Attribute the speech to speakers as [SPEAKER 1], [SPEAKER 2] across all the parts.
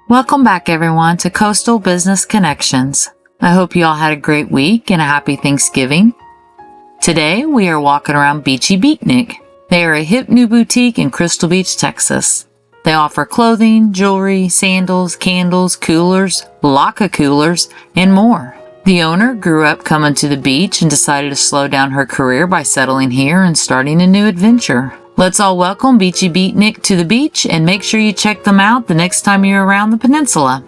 [SPEAKER 1] Welcome back, everyone, to Coastal Business Connections. I hope you all had a great week and a happy Thanksgiving. Today, we are walking around Beachy Beatnik. They are a hip new boutique in Crystal Beach, Texas. They offer clothing, jewelry, sandals, candles, coolers, Laka coolers, and more. The owner grew up coming to the beach and decided to slow down her career by settling here and starting a new adventure. Let's all welcome Beachy Beatnik to the beach and make sure you check them out the next time you're around the peninsula.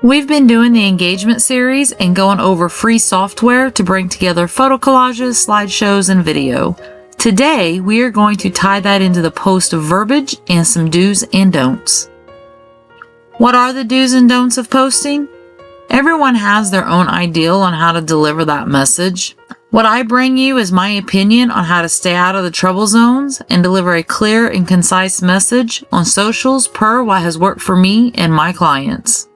[SPEAKER 1] We've been doing the engagement series and going over free software to bring together photo collages, slideshows, and video. Today, we are going to tie that into the post of verbiage and some do's and don'ts. What are the do's and don'ts of posting? Everyone has their own ideal on how to deliver that message. What I bring you is my opinion on how to stay out of the trouble zones and deliver a clear and concise message on socials per what has worked for me and my clients.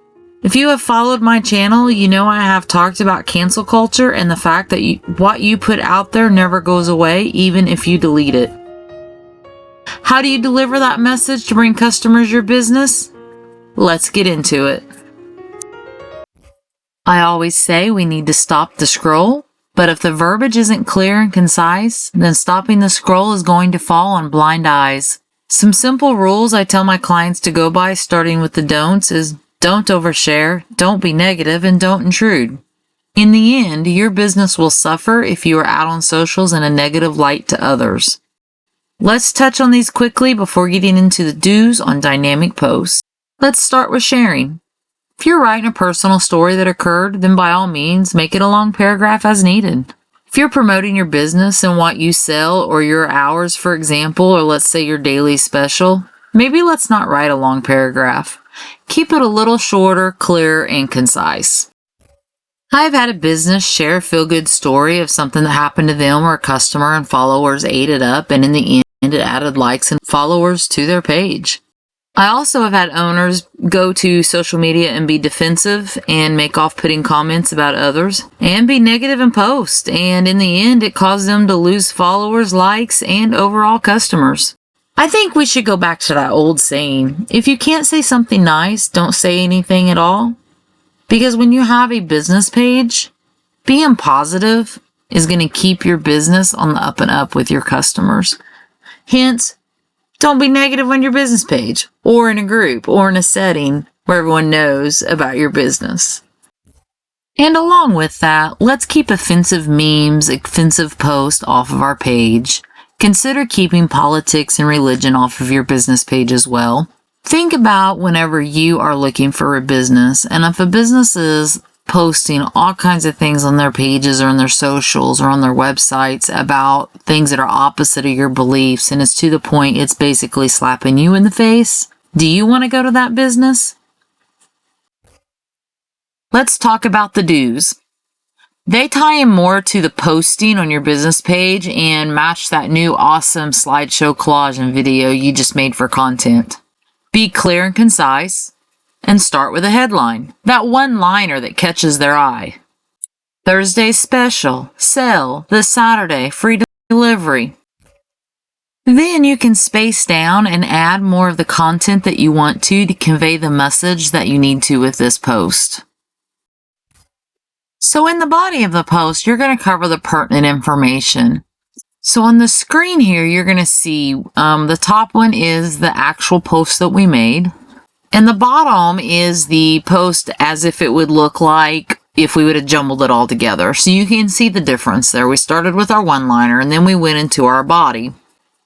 [SPEAKER 1] If you have followed my channel, you know I have talked about cancel culture and the fact that what you put out there never goes away, even if you delete it. How do you deliver that message to bring customers your business? Let's get into it. I always say we need to stop the scroll, but if the verbiage isn't clear and concise, then stopping the scroll is going to fall on blind eyes. Some simple rules I tell my clients to go by, starting with the don'ts, is don't overshare, don't be negative, and don't intrude. In the end, your business will suffer if you are out on socials in a negative light to others. Let's touch on these quickly before getting into the do's on dynamic posts. Let's start with sharing. If you're writing a personal story that occurred, then by all means, make it a long paragraph as needed. If you're promoting your business and what you sell or your hours, for example, or let's say your daily special, maybe let's not write a long paragraph. Keep it a little shorter, clear, and concise. I've had a business share a feel-good story of something that happened to them or a customer, and followers ate it up, and in the end it added likes and followers to their page. I also have had owners go to social media and be defensive and make off-putting comments about others and be negative in post, and in the end it caused them to lose followers, likes, and overall customers. I think we should go back to that old saying, if you can't say something nice, don't say anything at all. Because when you have a business page, being positive is going to keep your business on the up and up with your customers. Hence, don't be negative on your business page or in a group or in a setting where everyone knows about your business. And along with that, let's keep offensive memes, offensive posts off of our page. Consider keeping politics and religion off of your business page as well. Think about whenever you are looking for a business, and if a business is posting all kinds of things on their pages or on their socials or on their websites about things that are opposite of your beliefs, and it's to the point it's basically slapping you in the face, do you want to go to that business? Let's talk about the do's. They tie in more to the posting on your business page and match that new awesome slideshow collage and video you just made for content. Be clear and concise, and start with a headline, that one-liner that catches their eye. Thursday special, sale, this Saturday, free delivery. Then you can space down and add more of the content that you want to convey the message that you need to with this post. So in the body of the post, you're going to cover the pertinent information. So on the screen here, you're going to see the top one is the actual post that we made. And the bottom is the post as if it would look like if we would have jumbled it all together. So you can see the difference there. We started with our one-liner and then we went into our body.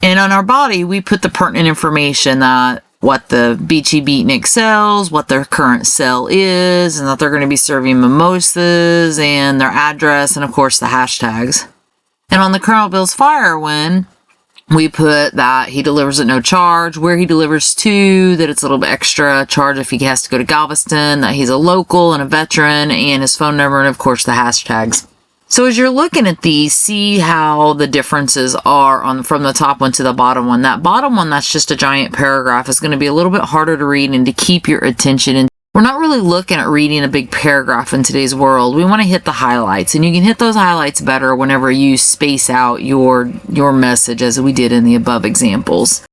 [SPEAKER 1] And on our body, we put the pertinent information that what the Beachy Beatnik sells, what their current sell is, and that they're going to be serving mimosas, and their address, and of course the hashtags. And on the Colonel Bill's Firewood, we put that he delivers at no charge, where he delivers to, that it's a little bit extra charge if he has to go to Galveston, that he's a local and a veteran, and his phone number, and of course the hashtags. So as you're looking at these, see how the differences are from the top one to the bottom one. That bottom one, that's just a giant paragraph, is going to be a little bit harder to read and to keep your attention We're not really looking at reading a big paragraph in today's world. We want to hit the highlights, and you can hit those highlights better whenever you space out your message, as we did in the above examples.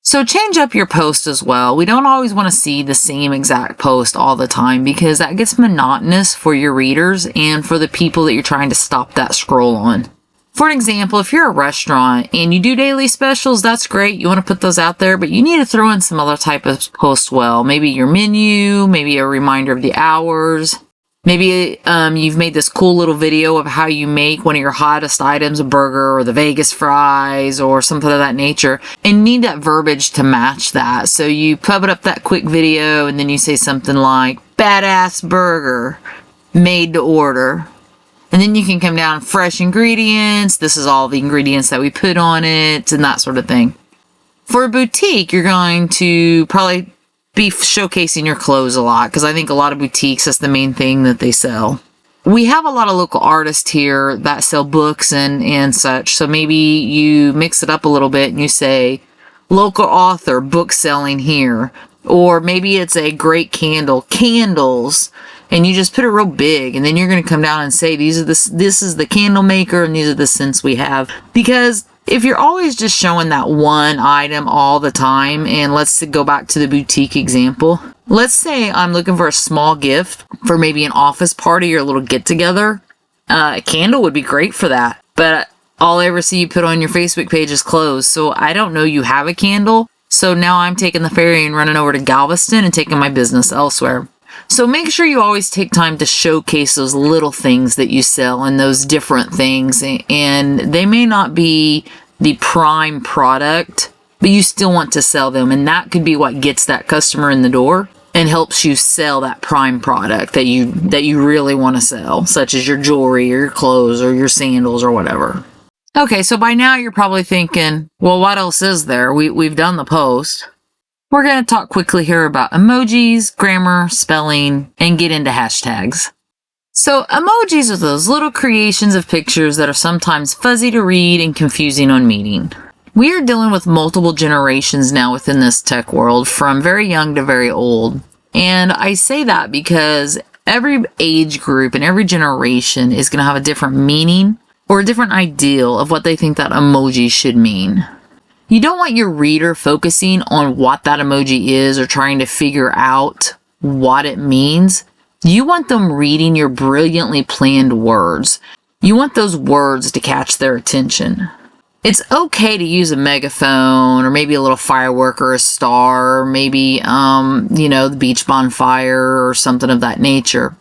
[SPEAKER 1] So change up your post as well. We don't always want to see the same exact post all the time because that gets monotonous for your readers and for the people that you're trying to stop that scroll on. For an example, if you're a restaurant and you do daily specials, that's great. You want to put those out there, but you need to throw in some other type of post well. Maybe your menu, maybe a reminder of the hours. Maybe you've made this cool little video of how you make one of your hottest items, a burger or the Vegas fries or something of that nature, and you need that verbiage to match that. So you pub it up that quick video and then you say something like, badass burger, made to order. And then you can come down, fresh ingredients, this is all the ingredients that we put on it, and that sort of thing. For a boutique, you're going to probably be showcasing your clothes a lot, because I think a lot of boutiques, that's the main thing that they sell. We have a lot of local artists here that sell books and such, so maybe you mix it up a little bit and you say, local author, book selling here. Or maybe it's a great candle, candles, and you just put it real big, and then you're going to come down and say, this is the candle maker, and these are the scents we have. Because if you're always just showing that one item all the time, and let's go back to the boutique example. Let's say I'm looking for a small gift for maybe an office party or a little get-together. A candle would be great for that, but all I ever see you put on your Facebook page is clothes, so I don't know you have a candle. So now I'm taking the ferry and running over to Galveston and taking my business elsewhere. So make sure you always take time to showcase those little things that you sell and those different things. And they may not be the prime product, but you still want to sell them. And that could be what gets that customer in the door and helps you sell that prime product that you really want to sell, such as your jewelry or your clothes or your sandals or whatever. Okay, so by now you're probably thinking, well, what else is there? We've done the post. We're going to talk quickly here about emojis, grammar, spelling, and get into hashtags. So emojis are those little creations of pictures that are sometimes fuzzy to read and confusing on meeting. We are dealing with multiple generations now within this tech world, from very young to very old. And I say that because every age group and every generation is going to have a different meaning or a different ideal of what they think that emoji should mean. You don't want your reader focusing on what that emoji is or trying to figure out what it means. You want them reading your brilliantly planned words. You want those words to catch their attention. It's okay to use a megaphone or maybe a little firework or a star or maybe, the beach bonfire or something of that nature.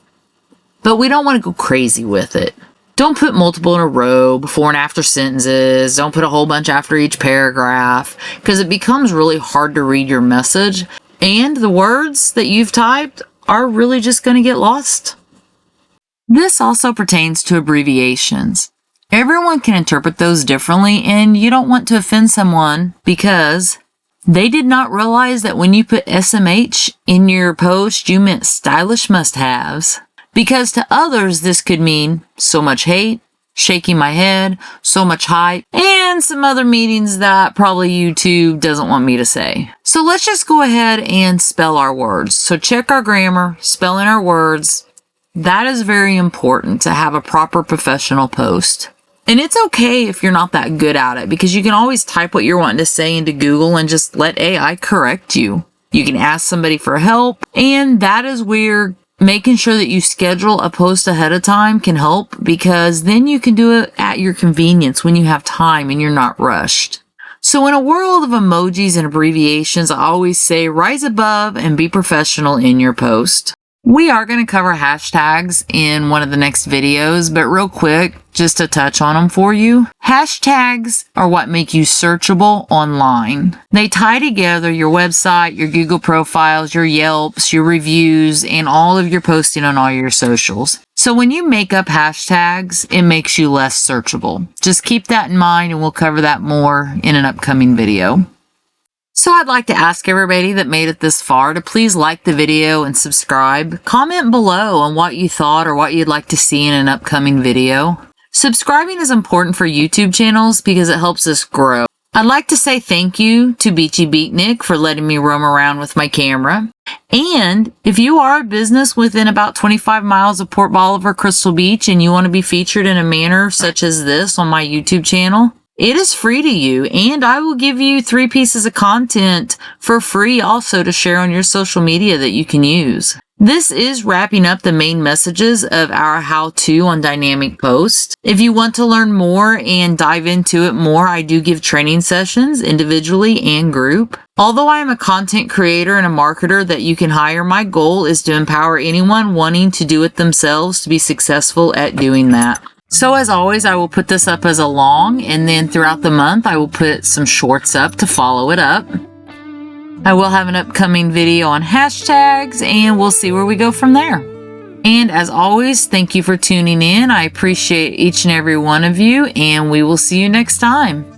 [SPEAKER 1] But we don't want to go crazy with it. Don't put multiple in a row, before and after sentences. Don't put a whole bunch after each paragraph, because it becomes really hard to read your message. And the words that you've typed are really just going to get lost. This also pertains to abbreviations. Everyone can interpret those differently, and you don't want to offend someone because they did not realize that when you put SMH in your post, you meant stylish must-haves. Because to others, this could mean so much hate, shaking my head, so much hype, and some other meanings that probably YouTube doesn't want me to say. So let's just go ahead and spell our words. So check our grammar, spelling our words. That is very important to have a proper professional post. And it's okay if you're not that good at it, because you can always type what you're wanting to say into Google and just let AI correct you. You can ask somebody for help, and that is where making sure that you schedule a post ahead of time can help, because then you can do it at your convenience when you have time and you're not rushed. So in a world of emojis and abbreviations, I always say rise above and be professional in your post. We are going to cover hashtags in one of the next videos, but real quick, just to touch on them for you. Hashtags are what make you searchable online. They tie together your website, your Google profiles, your Yelps, your reviews, and all of your posting on all your socials. So when you make up hashtags, it makes you less searchable. Just keep that in mind, and we'll cover that more in an upcoming video. So I'd like to ask everybody that made it this far to please like the video and subscribe. Comment below on what you thought or what you'd like to see in an upcoming video. Subscribing is important for YouTube channels because it helps us grow. I'd like to say thank you to Beachy Beatnik for letting me roam around with my camera. And if you are a business within about 25 miles of Port Bolivar, Crystal Beach, and you want to be featured in a manner such as this on my YouTube channel, it is free to you, and I will give you 3 pieces of content for free also to share on your social media that you can use. This is wrapping up the main messages of our how-to on dynamic posts. If you want to learn more and dive into it more, I do give training sessions individually and group. Although I am a content creator and a marketer that you can hire, my goal is to empower anyone wanting to do it themselves to be successful at doing that. So as always, I will put this up as a long, and then throughout the month, I will put some shorts up to follow it up. I will have an upcoming video on hashtags, and we'll see where we go from there. And as always, thank you for tuning in. I appreciate each and every one of you, and we will see you next time.